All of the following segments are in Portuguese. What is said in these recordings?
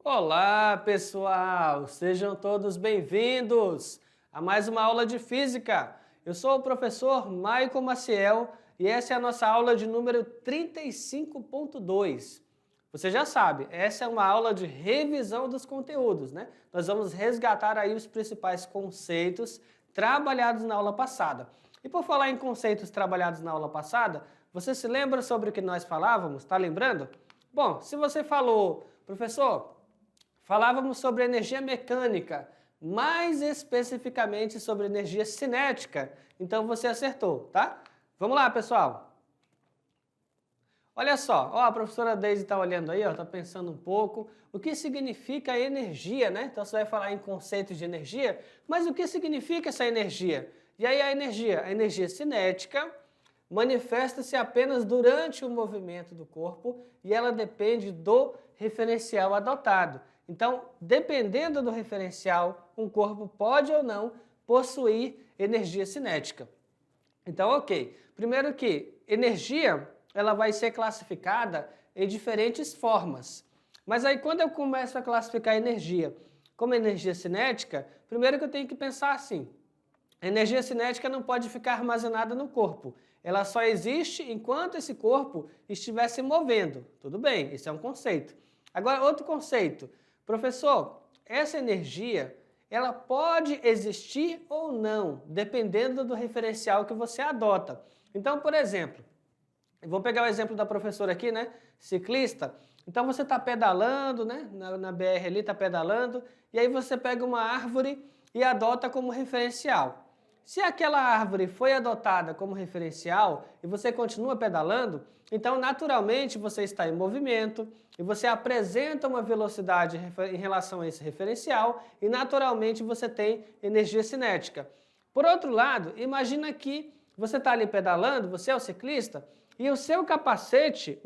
Olá, pessoal! Sejam todos bem-vindos a mais uma aula de Física. Eu sou o professor Maicon Maciel e essa é a nossa aula de número 35.2. Você já sabe, essa é uma aula de revisão dos conteúdos, né? Nós vamos resgatar aí os principais conceitos trabalhados na aula passada. E por falar em conceitos trabalhados na aula passada, você se lembra sobre o que nós falávamos? Tá lembrando? Bom, se você falou, professor, falávamos sobre energia mecânica, mais especificamente sobre energia cinética. Então você acertou, tá? Vamos lá, pessoal. Olha só, ó, a professora Deise está olhando aí, está pensando um pouco. O que significa energia, né? Então você vai falar em conceitos de energia, mas o que significa essa energia? E aí a energia cinética manifesta-se apenas durante o movimento do corpo e ela depende do referencial adotado. Então, dependendo do referencial, um corpo pode ou não possuir energia cinética. Então, ok. Primeiro que energia, ela vai ser classificada em diferentes formas. Mas aí, quando eu começo a classificar energia como energia cinética, primeiro que eu tenho que pensar assim, a energia cinética não pode ficar armazenada no corpo. Ela só existe enquanto esse corpo estiver se movendo. Tudo bem, esse é um conceito. Agora, outro conceito. Professor, essa energia, ela pode existir ou não, dependendo do referencial que você adota. Então, por exemplo, eu vou pegar o exemplo da professora aqui, né? Ciclista. Então, você está pedalando, né? Na BR ali, está pedalando, e aí você pega uma árvore e adota como referencial. Se aquela árvore foi adotada como referencial e você continua pedalando, então naturalmente você está em movimento e você apresenta uma velocidade em relação a esse referencial e naturalmente você tem energia cinética. Por outro lado, imagina que você está ali pedalando, você é o ciclista, e o seu capacete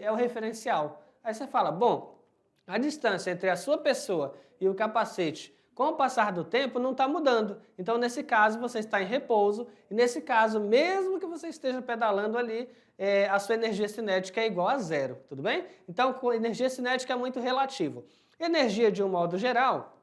é o referencial. Aí você fala, bom, a distância entre a sua pessoa e o capacete com o passar do tempo não está mudando. Então, nesse caso, você está em repouso e, nesse caso, mesmo que você esteja pedalando ali, a sua energia cinética é igual a zero, tudo bem? Então, com energia cinética é muito relativo. Energia, de um modo geral,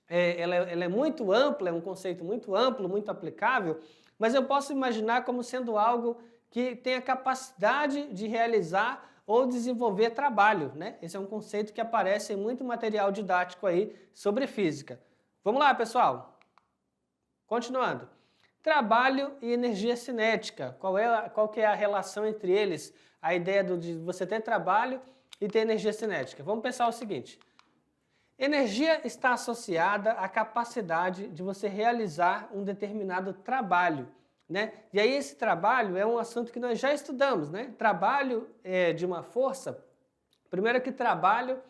ela é muito ampla, é um conceito muito amplo, muito aplicável, mas eu posso imaginar como sendo algo que tem a capacidade de realizar ou desenvolver trabalho, né? Esse é um conceito que aparece em muito material didático aí sobre física. Vamos lá, pessoal? Continuando. Trabalho e energia cinética. Qual que é a relação entre eles? A ideia de você ter trabalho e ter energia cinética. Vamos pensar o seguinte. Energia está associada à capacidade de você realizar um determinado trabalho, né? E aí esse trabalho é um assunto que nós já estudamos, né? Trabalho de uma força, primeiro que trabalho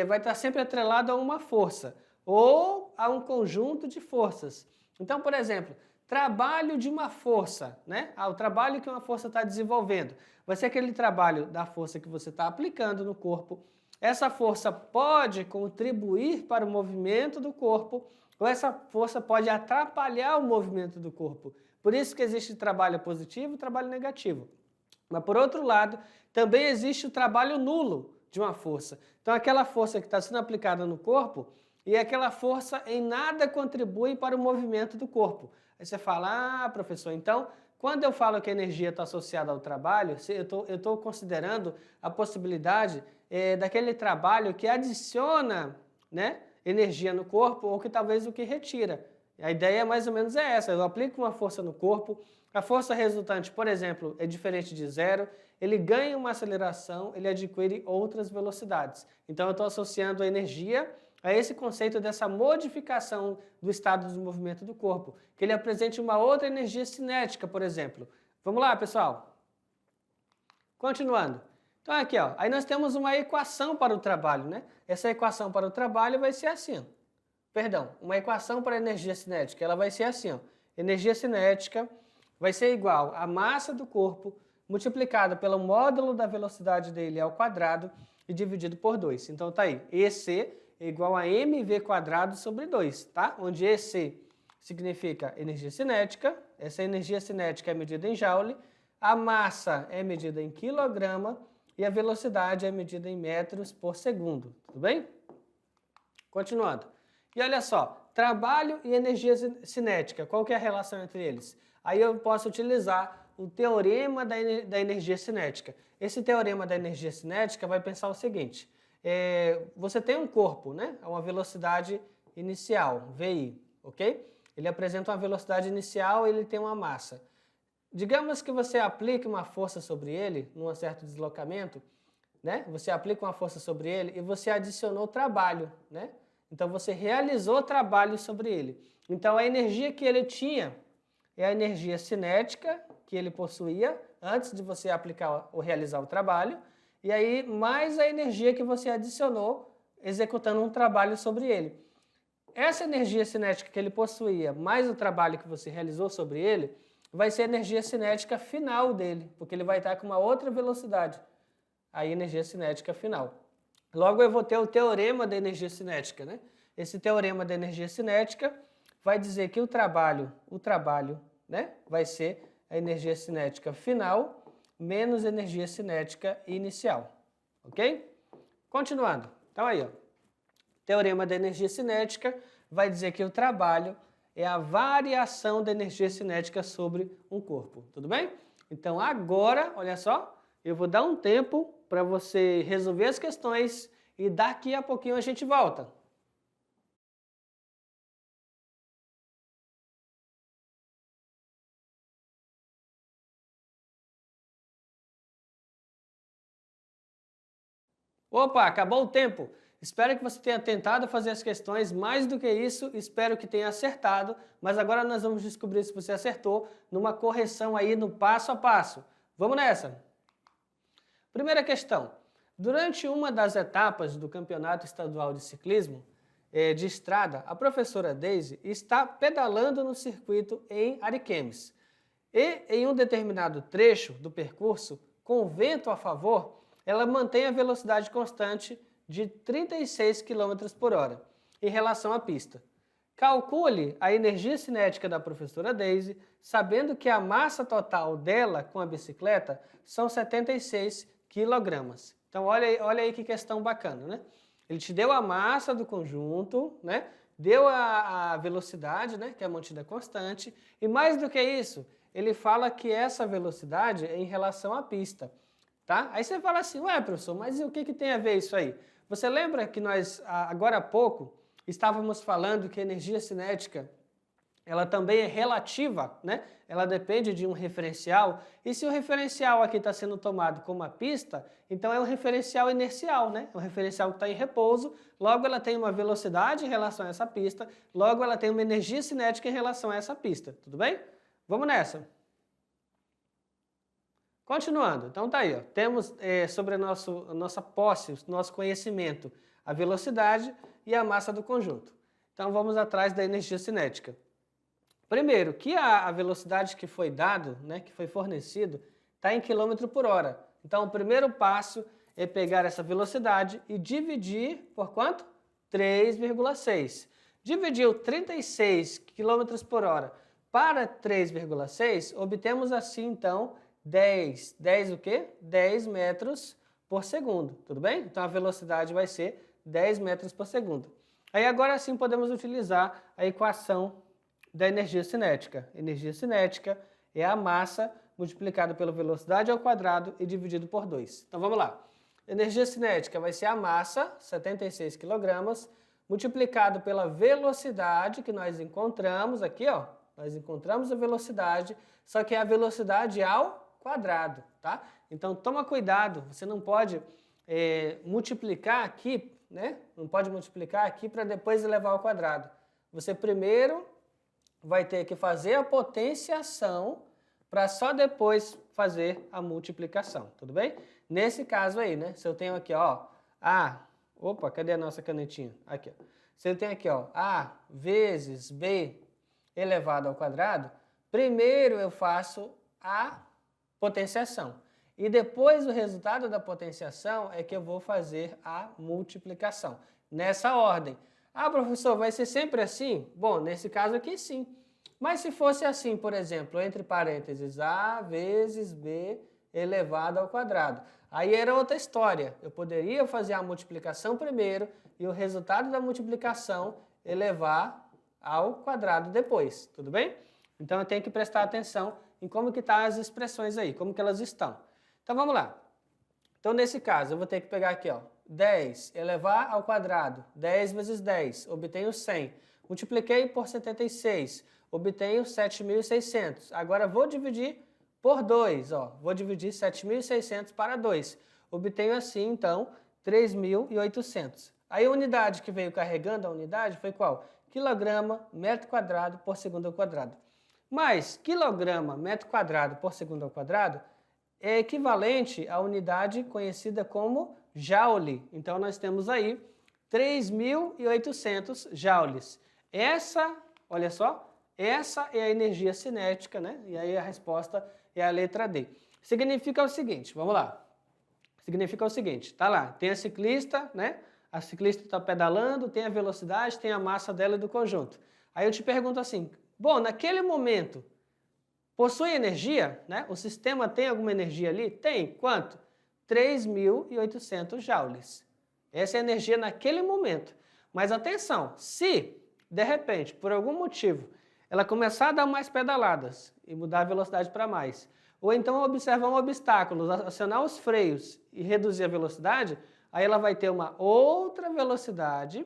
vai estar sempre atrelado a uma força ou a um conjunto de forças. Então, por exemplo, trabalho de uma força, né? O trabalho que uma força está desenvolvendo vai ser aquele trabalho da força que você está aplicando no corpo. Essa força pode contribuir para o movimento do corpo ou essa força pode atrapalhar o movimento do corpo. Por isso que existe trabalho positivo e trabalho negativo. Mas, por outro lado, também existe o trabalho nulo de uma força. Então, aquela força que está sendo aplicada no corpo e aquela força em nada contribui para o movimento do corpo. Aí você fala, professor, então, quando eu falo que a energia está associada ao trabalho, eu estou considerando a possibilidade daquele trabalho que adiciona, né, energia no corpo ou que talvez o que retira. A ideia mais ou menos é essa, eu aplico uma força no corpo, a força resultante, por exemplo, é diferente de zero, ele ganha uma aceleração, ele adquire outras velocidades. Então eu estou associando a energia a esse conceito dessa modificação do estado do movimento do corpo, que ele apresente uma outra energia cinética, por exemplo. Vamos lá, pessoal? Continuando. Então aqui, ó, aí nós temos uma equação para o trabalho, né? Essa equação para o trabalho vai ser assim, ó. Perdão, uma equação para a energia cinética, ela vai ser assim, ó. Energia cinética vai ser igual a massa do corpo multiplicada pelo módulo da velocidade dele ao quadrado e dividido por 2. Então tá aí, EC é igual a mv² sobre 2, tá? Onde EC significa energia cinética, essa energia cinética é medida em joule, a massa é medida em quilograma e a velocidade é medida em metros por segundo, tudo bem? Continuando. E olha só, trabalho e energia cinética, qual que é a relação entre eles? Aí eu posso utilizar o teorema da energia cinética. Esse teorema da energia cinética vai pensar o seguinte, você tem um corpo, né? A uma velocidade inicial, VI, ok? Ele apresenta uma velocidade inicial e ele tem uma massa. Digamos que você aplique uma força sobre ele, num certo deslocamento, né? Você aplica uma força sobre ele e você adicionou trabalho, né? Então você realizou trabalho sobre ele. Então a energia que ele tinha é a energia cinética que ele possuía antes de você aplicar ou realizar o trabalho, e aí mais a energia que você adicionou executando um trabalho sobre ele. Essa energia cinética que ele possuía, mais o trabalho que você realizou sobre ele, vai ser a energia cinética final dele, porque ele vai estar com uma outra velocidade, a energia cinética final. Logo eu vou ter o teorema da energia cinética, né? Esse teorema da energia cinética vai dizer que o trabalho, né, vai ser a energia cinética final menos energia cinética inicial, ok? Continuando, então aí, ó, teorema da energia cinética vai dizer que o trabalho é a variação da energia cinética sobre um corpo, tudo bem? Então agora, olha só, eu vou dar um tempo para você resolver as questões e daqui a pouquinho a gente volta. Opa, acabou o tempo! Espero que você tenha tentado fazer as questões, mais do que isso, espero que tenha acertado, mas agora nós vamos descobrir se você acertou numa correção aí no passo a passo. Vamos nessa! Primeira questão. Durante uma das etapas do Campeonato Estadual de Ciclismo de Estrada, a professora Daisy está pedalando no circuito em Ariquemes. E em um determinado trecho do percurso, com vento a favor, ela mantém a velocidade constante de 36 km por hora em relação à pista. Calcule a energia cinética da professora Daisy, sabendo que a massa total dela com a bicicleta são 76 kg. Então olha aí que questão bacana, né? Ele te deu a massa do conjunto, né? Deu a velocidade, né? Que é mantida constante, e mais do que isso, ele fala que essa velocidade é em relação à pista, tá? Aí você fala assim, ué, professor, mas o que tem a ver isso aí? Você lembra que nós, agora há pouco, estávamos falando que a energia cinética, ela também é relativa, né? Ela depende de um referencial, e se o referencial aqui está sendo tomado como a pista, então é um referencial inercial, né? É um referencial que está em repouso, logo ela tem uma velocidade em relação a essa pista, logo ela tem uma energia cinética em relação a essa pista, tudo bem? Vamos nessa! Continuando, então tá aí, ó. Temos sobre a nossa posse, nosso conhecimento, a velocidade e a massa do conjunto. Então vamos atrás da energia cinética. Primeiro, que a velocidade que foi dado, né, que foi fornecido, está em km por hora. Então o primeiro passo é pegar essa velocidade e dividir por quanto? 3,6. Dividiu 36 km por hora para 3,6, obtemos assim então 10 o quê? 10 metros por segundo, tudo bem? Então a velocidade vai ser 10 metros por segundo. Aí agora sim podemos utilizar a equação da energia cinética. Energia cinética é a massa multiplicada pela velocidade ao quadrado e dividido por 2. Então vamos lá. Energia cinética vai ser a massa, 76 kg, multiplicado pela velocidade que nós encontramos aqui, ó. Nós encontramos a velocidade, só que é a velocidade ao quadrado, tá? Então toma cuidado, você não pode multiplicar aqui, né? Não pode multiplicar aqui para depois elevar ao quadrado. Você primeiro vai ter que fazer a potenciação para só depois fazer a multiplicação, tudo bem? Nesse caso aí, né? Se eu tenho aqui, ó, opa, cadê a nossa canetinha? Aqui, ó. Se eu tenho aqui, ó, A vezes B elevado ao quadrado, primeiro eu faço a potenciação. E depois o resultado da potenciação é que eu vou fazer a multiplicação. nessa ordem. Ah, professor, vai ser sempre assim? Bom, nesse caso aqui sim. Mas se fosse assim, por exemplo, entre parênteses, A vezes B elevado ao quadrado. Aí era outra história. Eu poderia fazer a multiplicação primeiro e o resultado da multiplicação elevar ao quadrado depois, tudo bem? Então eu tenho que prestar atenção em como que estão as expressões aí, como que elas estão. Então vamos lá. Então nesse caso eu vou ter que pegar aqui, ó, 10 elevar ao quadrado, 10 vezes 10, obtenho 100. Multipliquei por 76, obtenho 7.600. Agora vou dividir por 2, ó, vou dividir 7.600 para 2. Obtenho assim, então, 3.800. Aí a unidade que veio carregando a unidade foi qual? Quilograma, metro quadrado por segundo ao quadrado. Mas quilograma, metro quadrado por segundo ao quadrado é equivalente à unidade conhecida como joule. Então nós temos aí 3.800 joules. Essa, olha só, essa é a energia cinética, né? E aí a resposta é a letra D. Significa o seguinte, vamos lá. Significa o seguinte, tá lá, tem a ciclista, né? A ciclista está pedalando, tem a velocidade, tem a massa dela e do conjunto. Aí eu te pergunto assim, bom, naquele momento, possui energia, né? O sistema tem alguma energia ali? Tem. Quanto? 3.800 joules. Essa é a energia naquele momento. Mas atenção, se, de repente, por algum motivo, ela começar a dar mais pedaladas e mudar a velocidade para mais, ou então observar um obstáculo, acionar os freios e reduzir a velocidade, aí ela vai ter uma outra velocidade,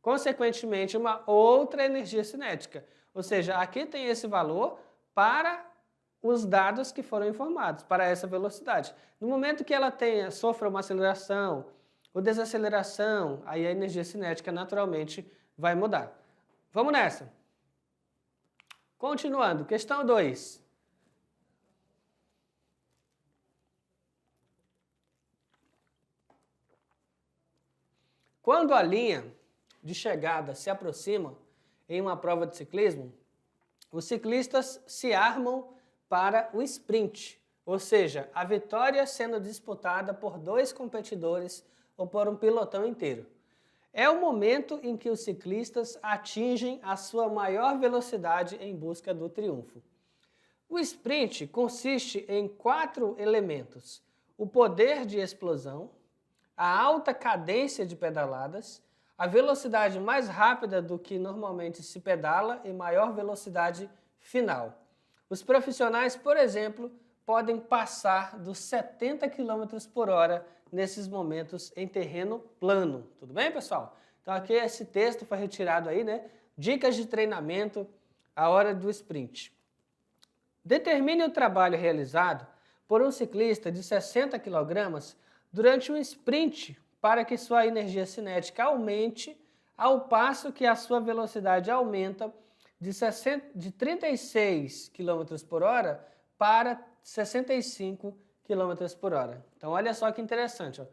consequentemente uma outra energia cinética. Ou seja, aqui tem esse valor para os dados que foram informados, para essa velocidade. No momento que ela sofra uma aceleração ou desaceleração, aí a energia cinética naturalmente vai mudar. Vamos nessa. Continuando, questão 2. Quando a linha de chegada se aproxima em uma prova de ciclismo, os ciclistas se armam para o sprint, ou seja, a vitória sendo disputada por 2 competidores ou por um pelotão inteiro. É o momento em que os ciclistas atingem a sua maior velocidade em busca do triunfo. O sprint consiste em 4 elementos: o poder de explosão, a alta cadência de pedaladas, a velocidade mais rápida do que normalmente se pedala e maior velocidade final. Os profissionais, por exemplo, podem passar dos 70 km por hora nesses momentos em terreno plano. Tudo bem, pessoal? Então aqui esse texto foi retirado aí, né? Dicas de treinamento à hora do sprint. Determine o trabalho realizado por um ciclista de 60 kg durante um sprint para que sua energia cinética aumente ao passo que a sua velocidade aumenta de 36 km por hora para 65 km por hora. Então olha só que interessante, ó.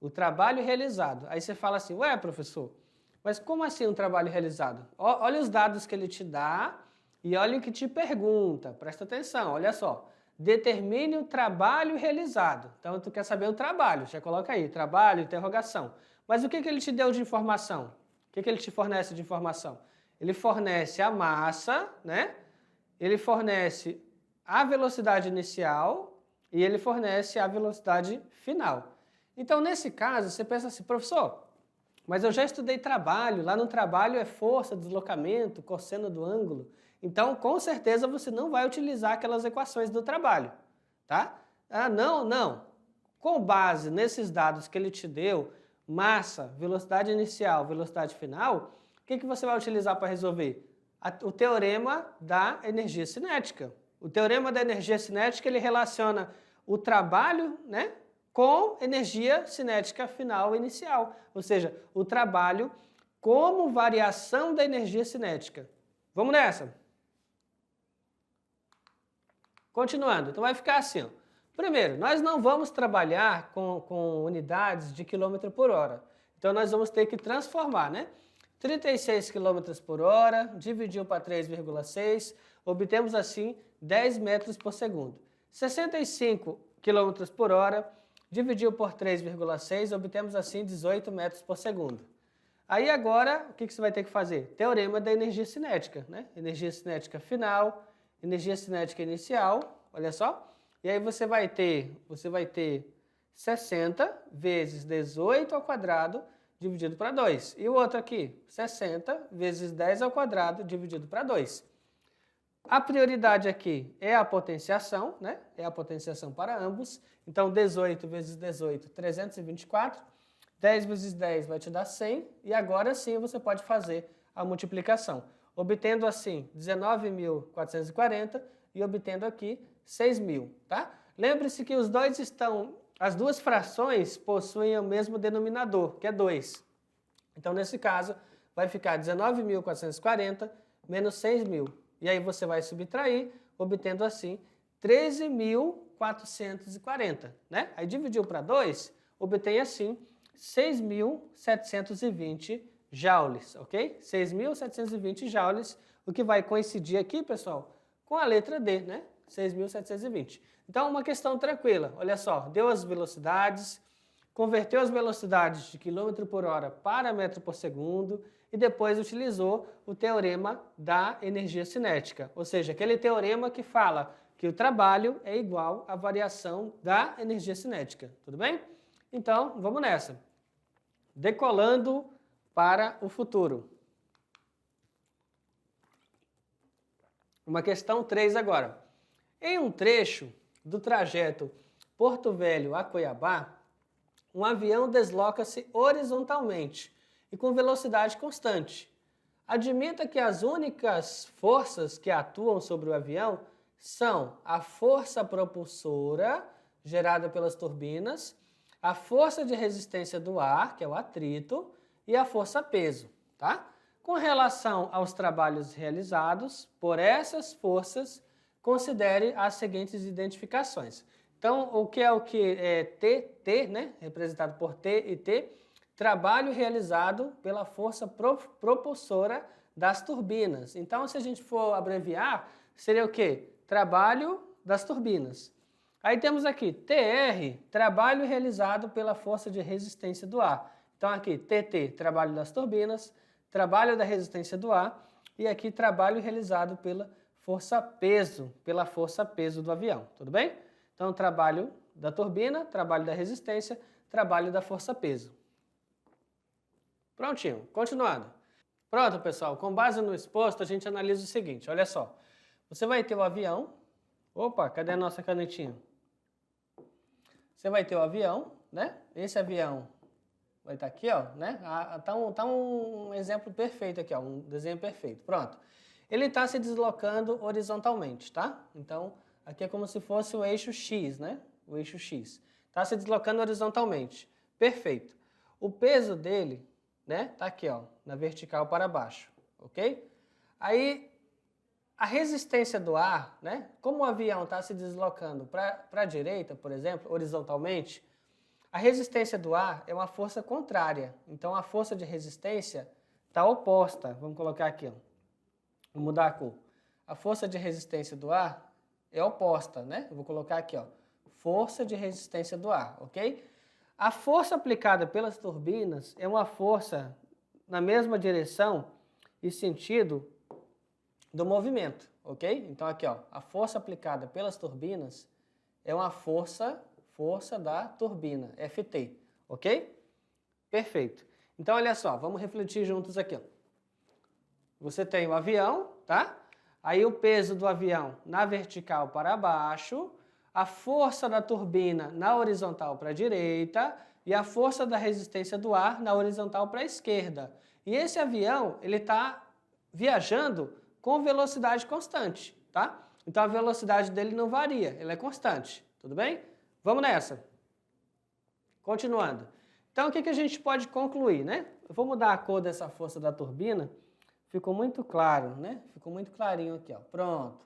O trabalho realizado. Aí você fala assim, ué, professor, mas como assim um trabalho realizado? Olha os dados que ele te dá e olha o que te pergunta. Presta atenção, olha só. Determine o trabalho realizado. Então, tu quer saber o trabalho, já coloca aí, trabalho, interrogação. Mas o que ele te deu de informação? O que ele te fornece de informação? Ele fornece a massa, né? Ele fornece a velocidade inicial e ele fornece a velocidade final. Então, nesse caso, você pensa assim, professor, mas eu já estudei trabalho, lá no trabalho é força, deslocamento, cosseno do ângulo. Então, com certeza, você não vai utilizar aquelas equações do trabalho, tá? Ah, não. Com base nesses dados que ele te deu, massa, velocidade inicial, velocidade final, o que você vai utilizar para resolver? O teorema da energia cinética. O teorema da energia cinética, ele relaciona o trabalho, né, com energia cinética final inicial. Ou seja, o trabalho como variação da energia cinética. Vamos nessa? Continuando, então vai ficar assim, ó. Primeiro, nós não vamos trabalhar com unidades de quilômetro por hora. Então nós vamos ter que transformar, né? 36 km por hora, dividiu para 3,6, obtemos assim 10 metros por segundo. 65 km por hora, dividiu por 3,6, obtemos assim 18 metros por segundo. Aí agora, o que você vai ter que fazer? Teorema da energia cinética, né? Energia cinética final, energia cinética inicial, olha só. E aí você vai ter 60 vezes 18 ao quadrado dividido para 2. E o outro aqui, 60 vezes 10 ao quadrado dividido para 2. A prioridade aqui é a potenciação, né? É a potenciação para ambos. Então, 18 vezes 18, 324. 10 vezes 10 vai te dar 100. E agora sim você pode fazer a multiplicação. Obtendo assim 19.440 e obtendo aqui 6.000, tá? Lembre-se que as duas frações possuem o mesmo denominador, que é 2. Então, nesse caso, vai ficar 19.440 menos 6.000. E aí você vai subtrair, obtendo assim 13.440, né? Aí dividiu para 2, obtém assim 6.720 joules, ok? 6.720 joules, o que vai coincidir aqui, pessoal, com a letra D, né? 6.720. Então, uma questão tranquila. Olha só, deu as velocidades, converteu as velocidades de quilômetro por hora para metro por segundo e depois utilizou o teorema da energia cinética. Ou seja, aquele teorema que fala que o trabalho é igual à variação da energia cinética. Tudo bem? Então, vamos nessa. Decolando para o futuro. Uma questão 3 agora. Em um trecho do trajeto Porto Velho a Cuiabá, um avião desloca-se horizontalmente e com velocidade constante. Admita que as únicas forças que atuam sobre o avião são a força propulsora, gerada pelas turbinas, a força de resistência do ar, que é o atrito, e a força-peso, tá? Com relação aos trabalhos realizados por essas forças, considere as seguintes identificações. Então, o que é T, né? Representado por T e T, trabalho realizado pela força propulsora das turbinas. Então, se a gente for abreviar, seria o quê? Trabalho das turbinas. Aí temos aqui TR, trabalho realizado pela força de resistência do ar. Então aqui TT, trabalho das turbinas, trabalho da resistência do ar e aqui trabalho realizado pela força-peso do avião, tudo bem? Então trabalho da turbina, trabalho da resistência, trabalho da força-peso. Prontinho, continuando. Pronto, pessoal, com base no exposto a gente analisa o seguinte, olha só. Você vai ter o avião, opa, cadê a nossa canetinha? Você vai ter o avião, né? Esse avião vai estar aqui, ó, né? Tá um exemplo perfeito aqui, ó, um desenho perfeito. Pronto. Ele está se deslocando horizontalmente, tá? Então, aqui é como se fosse o eixo X, né? O eixo X. Está se deslocando horizontalmente. Perfeito. O peso dele, né? Tá aqui, ó, na vertical para baixo, ok? Aí, a resistência do ar, né? Como o avião está se deslocando para a direita, por exemplo, horizontalmente, a resistência do ar é uma força contrária. Então, a força de resistência está oposta. Vamos colocar aqui, ó. Vou mudar a cor. A força de resistência do ar é oposta, né? Eu vou colocar aqui, ó. Força de resistência do ar, ok? A força aplicada pelas turbinas é uma força na mesma direção e sentido do movimento, ok? Então aqui, ó, a força aplicada pelas turbinas é uma força da turbina, Ft, ok? Perfeito. Então olha só, vamos refletir juntos aqui, ó. Você tem o avião, tá? Aí o peso do avião na vertical para baixo, a força da turbina na horizontal para a direita e a força da resistência do ar na horizontal para a esquerda. E esse avião, ele está viajando com velocidade constante, tá? Então a velocidade dele não varia, ela é constante, tudo bem? Vamos nessa. Continuando. Então o que a gente pode concluir, né? Eu vou mudar a cor dessa força da turbina, ficou muito claro, né? Ficou muito clarinho aqui, ó. Pronto.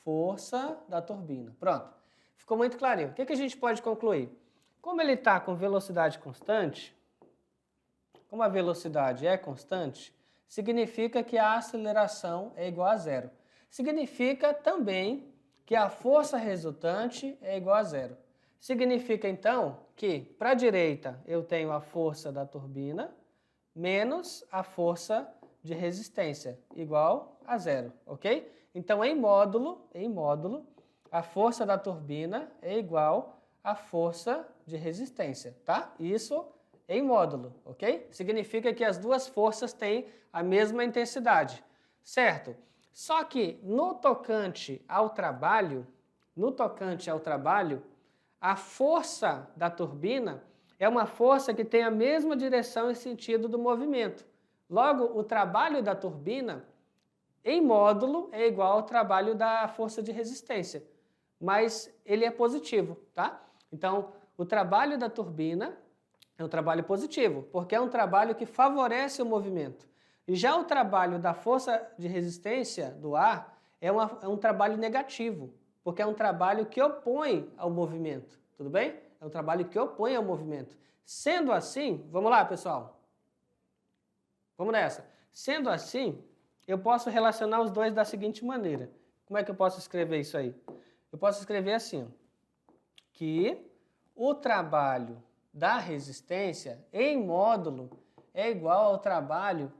Força da turbina. Pronto. Ficou muito clarinho. O que a gente pode concluir? Como ele está com velocidade constante, como a velocidade é constante, significa que a aceleração é igual a zero. Significa também que a força resultante é igual a zero. Significa, então, que para a direita eu tenho a força da turbina menos a força de resistência, igual a zero, ok? Então, em módulo, a força da turbina é igual à força de resistência, tá? Isso em módulo, ok? Significa que as duas forças têm a mesma intensidade, certo? Só que no tocante ao trabalho, a força da turbina é uma força que tem a mesma direção e sentido do movimento. Logo, o trabalho da turbina em módulo é igual ao trabalho da força de resistência, mas ele é positivo, tá? Então, o trabalho da turbina é um trabalho positivo, porque é um trabalho que favorece o movimento. E já o trabalho da força de resistência do ar é um trabalho negativo, porque é um trabalho que opõe ao movimento, tudo bem? É um trabalho que opõe ao movimento. Sendo assim, vamos lá, pessoal? Vamos nessa. Sendo assim, eu posso relacionar os dois da seguinte maneira. Como é que eu posso escrever isso aí? Eu posso escrever assim, ó, que o trabalho da resistência em módulo é igual ao trabalho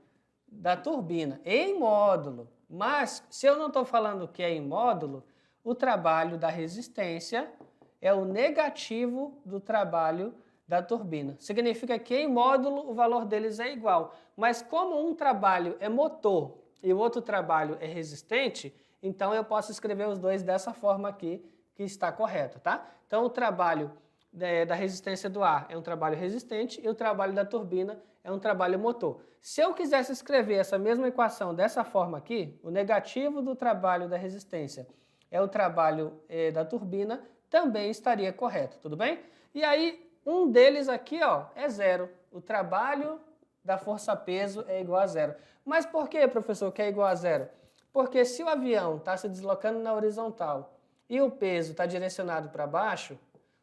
da turbina em módulo. Mas, se eu não estou falando que é em módulo, o trabalho da resistência é o negativo do trabalho da turbina. Significa que em módulo o valor deles é igual. Mas como um trabalho é motor e o outro trabalho é resistente, então eu posso escrever os dois dessa forma aqui, que está correto, tá? Então o trabalho da resistência do ar é um trabalho resistente e o trabalho da turbina é um trabalho motor. Se eu quisesse escrever essa mesma equação dessa forma aqui, o negativo do trabalho da resistência é o trabalho da turbina, também estaria correto, tudo bem? E aí, um deles aqui, ó, é zero. O trabalho da força-peso é igual a zero. Mas por que, professor, que é igual a zero? Porque se o avião está se deslocando na horizontal e o peso está direcionado para baixo,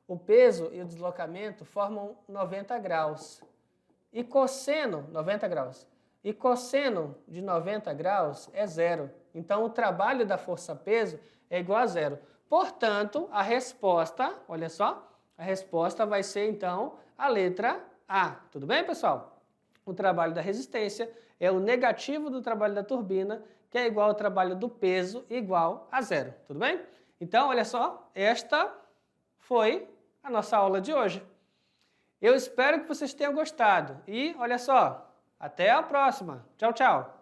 o peso e o deslocamento formam 90 graus. E cosseno, 90 graus. E cosseno de 90 graus é zero. Então, o trabalho da força-peso é igual a zero. Portanto, a resposta, olha só, a resposta vai ser, então, a letra A. Tudo bem, pessoal? O trabalho da resistência é o negativo do trabalho da turbina, que é igual ao trabalho do peso, igual a zero. Tudo bem? Então, olha só, esta foi a nossa aula de hoje. Eu espero que vocês tenham gostado. E, olha só, até a próxima. Tchau, tchau.